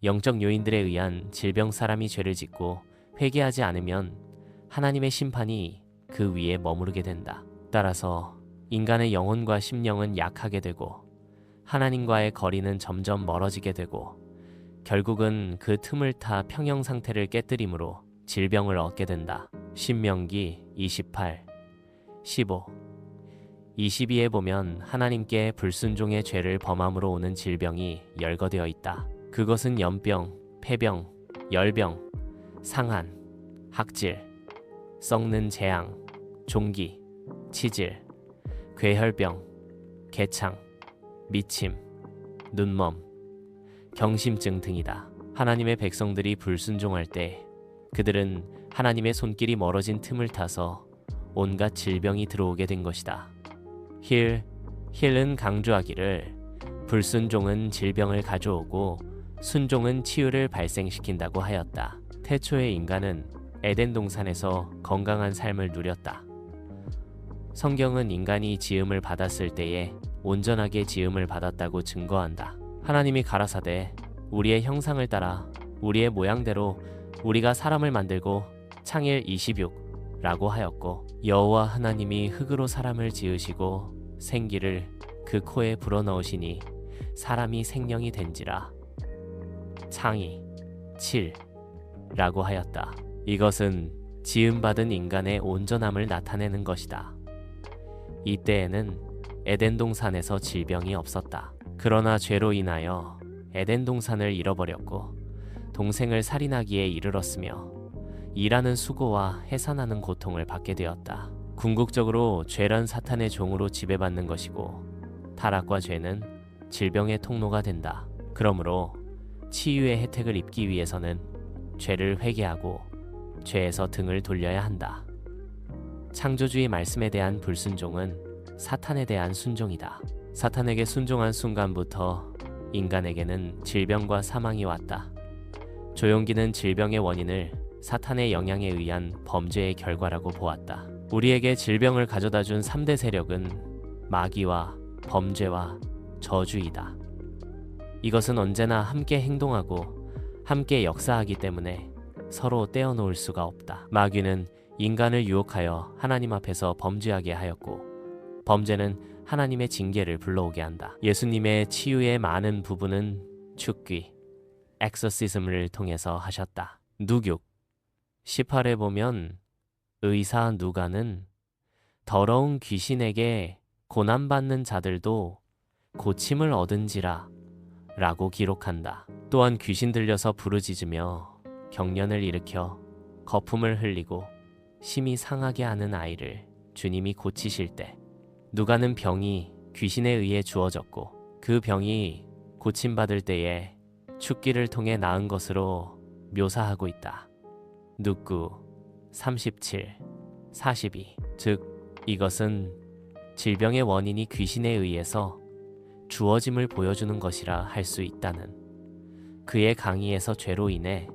영적 요인들에 의한 질병 사람이 죄를 짓고 회개하지 않으면 하나님의 심판이 그 위에 머무르게 된다. 따라서 인간의 영혼과 심령은 약하게 되고 하나님과의 거리는 점점 멀어지게 되고 결국은 그 틈을 타 평형 상태를 깨뜨림으로 질병을 얻게 된다. 신명기 28, 15, 22에 보면 하나님께 불순종의 죄를 범함으로 오는 질병이 열거되어 있다. 그것은 연병, 폐병, 열병, 상한, 학질, 썩는 재앙, 종기, 치질, 괴혈병, 개창, 미침, 눈멈, 경심증 등이다. 하나님의 백성들이 불순종할 때 그들은 하나님의 손길이 멀어진 틈을 타서 온갖 질병이 들어오게 된 것이다. 힐은 강조하기를 불순종은 질병을 가져오고 순종은 치유를 발생시킨다고 하였다. 태초의 인간은 에덴 동산에서 건강한 삶을 누렸다. 성경은 인간이 지음을 받았을 때에 온전하게 지음을 받았다고 증거한다. 하나님이 가라사대 우리의 형상을 따라 우리의 모양대로 우리가 사람을 만들고 창일 26라고 하였고 여호와 하나님이 흙으로 사람을 지으시고 생기를 그 코에 불어넣으시니 사람이 생명이 된지라. 창이 7라고 하였다. 이것은 지음받은 인간의 온전함을 나타내는 것이다. 이때에는 에덴 동산에서 질병이 없었다. 그러나 죄로 인하여 에덴 동산을 잃어버렸고 동생을 살인하기에 이르렀으며 일하는 수고와 해산하는 고통을 받게 되었다. 궁극적으로 죄란 사탄의 종으로 지배받는 것이고 타락과 죄는 질병의 통로가 된다. 그러므로 치유의 혜택을 입기 위해서는 죄를 회개하고 죄에서 등을 돌려야 한다. 창조주의 말씀에 대한 불순종은 사탄에 대한 순종이다. 사탄에게 순종한 순간부터 인간에게는 질병과 사망이 왔다. 조용기는 질병의 원인을 사탄의 영향에 의한 범죄의 결과라고 보았다. 우리에게 질병을 가져다 준 3대 세력은 마귀와 범죄와 저주이다. 이것은 언제나 함께 행동하고 함께 역사하기 때문에 서로 떼어놓을 수가 없다. 마귀는 인간을 유혹하여 하나님 앞에서 범죄하게 하였고 범죄는 하나님의 징계를 불러오게 한다. 예수님의 치유의 많은 부분은 축귀, 엑서시즘을 통해서 하셨다. 누육 18에 보면 의사 누가는 더러운 귀신에게 고난받는 자들도 고침을 얻은지라 라고 기록한다. 또한 귀신 들려서 부르짖으며 경련을 일으켜 거품을 흘리고 심히 상하게 하는 아이를 주님이 고치실 때 누가는 병이 귀신에 의해 주어졌고 그 병이 고침받을 때에 축기를 통해 나은 것으로 묘사하고 있다. 누구 37, 42. 즉 이것은 질병의 원인이 귀신에 의해서 주어짐을 보여주는 것이라 할 수 있다는 그의 강의에서 죄로 인해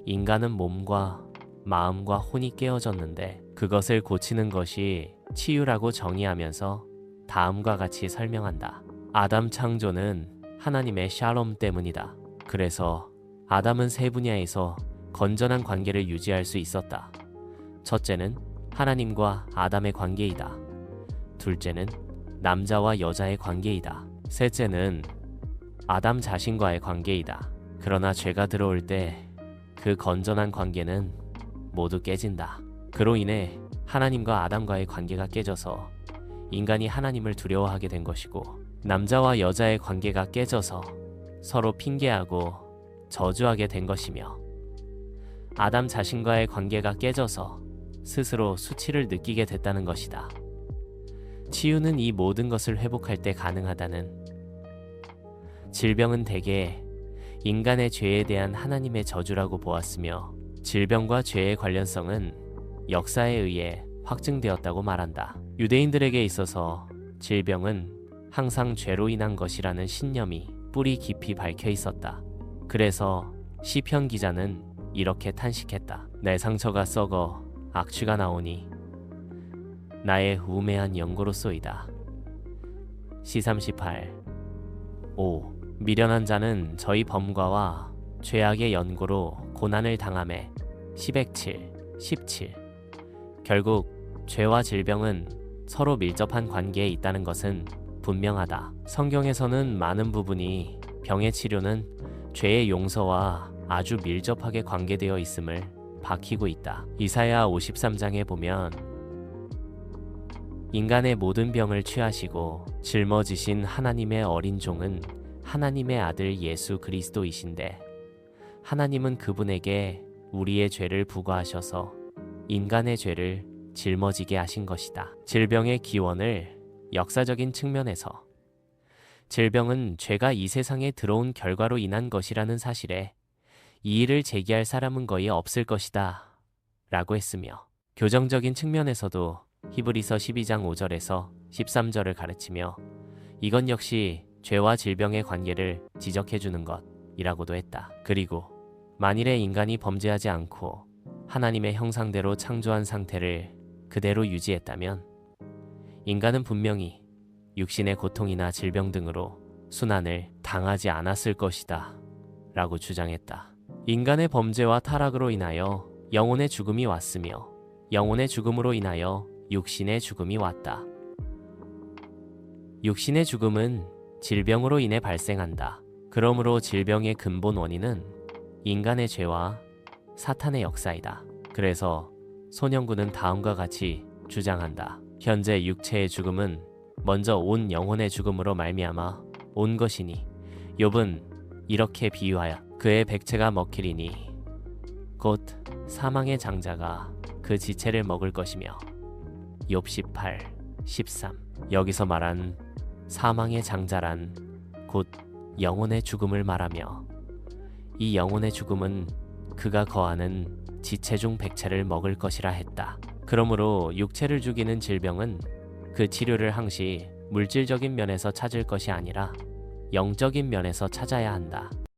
인간은 몸과 마음과 혼이 깨어졌는데 그것을 고치는 것이 치유라고 정의하면서 다음과 같이 설명한다. 아담 창조는 하나님의 샬롬 때문이다. 그래서 아담은 세 분야에서 건전한 관계를 유지할 수 있었다. 첫째는 하나님과 아담의 관계이다. 둘째는 남자와 여자의 관계이다. 셋째는 아담 자신과의 관계이다. 그러나 죄가 들어올 때 그 건전한 관계는 모두 깨진다. 그로 인해 하나님과 아담과의 관계가 깨져서 인간이 하나님을 두려워하게 된 것이고 남자와 여자의 관계가 깨져서 서로 핑계하고 저주하게 된 것이며 아담 자신과의 관계가 깨져서 스스로 수치를 느끼게 됐다는 것이다. 치유는 이 모든 것을 회복할 때 가능하다는 질병은 대개 인간의 죄에 대한 하나님의 저주라고 보았으며 질병과 죄의 관련성은 역사에 의해 확증되었다고 말한다. 유대인들에게 있어서 질병은 항상 죄로 인한 것이라는 신념이 뿌리 깊이 박혀 있었다. 그래서 시편 기자는 이렇게 탄식했다. 내 상처가 썩어 악취가 나오니 나의 우매한 연고로소이다. 시 38 5. 미련한 자는 저희 범과와 죄악의 연고로 고난을 당하매 10액7 17. 결국 죄와 질병은 서로 밀접한 관계에 있다는 것은 분명하다. 성경에서는 많은 부분이 병의 치료는 죄의 용서와 아주 밀접하게 관계되어 있음을 밝히고 있다. 이사야 53장에 보면 인간의 모든 병을 취하시고 짊어지신 하나님의 어린 종은 하나님의 아들 예수 그리스도이신데 하나님은 그분에게 우리의 죄를 부과하셔서 인간의 죄를 짊어지게 하신 것이다. 질병의 기원을 역사적인 측면에서 질병은 죄가 이 세상에 들어온 결과로 인한 것이라는 사실에 이의를 제기할 사람은 거의 없을 것이다 라고 했으며, 교정적인 측면에서도 히브리서 12장 5절에서 13절을 가르치며 이건 역시 죄와 질병의 관계를 지적해주는 것이라고도 했다. 그리고 만일에 인간이 범죄하지 않고 하나님의 형상대로 창조한 상태를 그대로 유지했다면 인간은 분명히 육신의 고통이나 질병 등으로 순환을 당하지 않았을 것이다 라고 주장했다. 인간의 범죄와 타락으로 인하여 영혼의 죽음이 왔으며 영혼의 죽음으로 인하여 육신의 죽음이 왔다. 육신의 죽음은 질병으로 인해 발생한다. 그러므로 질병의 근본 원인은 인간의 죄와 사탄의 역사이다. 그래서 손영구는 다음과 같이 주장한다. 현재 육체의 죽음은 먼저 온 영혼의 죽음으로 말미암아 온 것이니 욥은 이렇게 비유하여 그의 백체가 먹히리니 곧 사망의 장자가 그 지체를 먹을 것이며 욥 18, 13. 여기서 말한 사망의 장자란 곧 영혼의 죽음을 말하며 이 영혼의 죽음은 그가 거하는 지체 중 백체를 먹을 것이라 했다. 그러므로 육체를 죽이는 질병은 그 치료를 항시 물질적인 면에서 찾을 것이 아니라 영적인 면에서 찾아야 한다.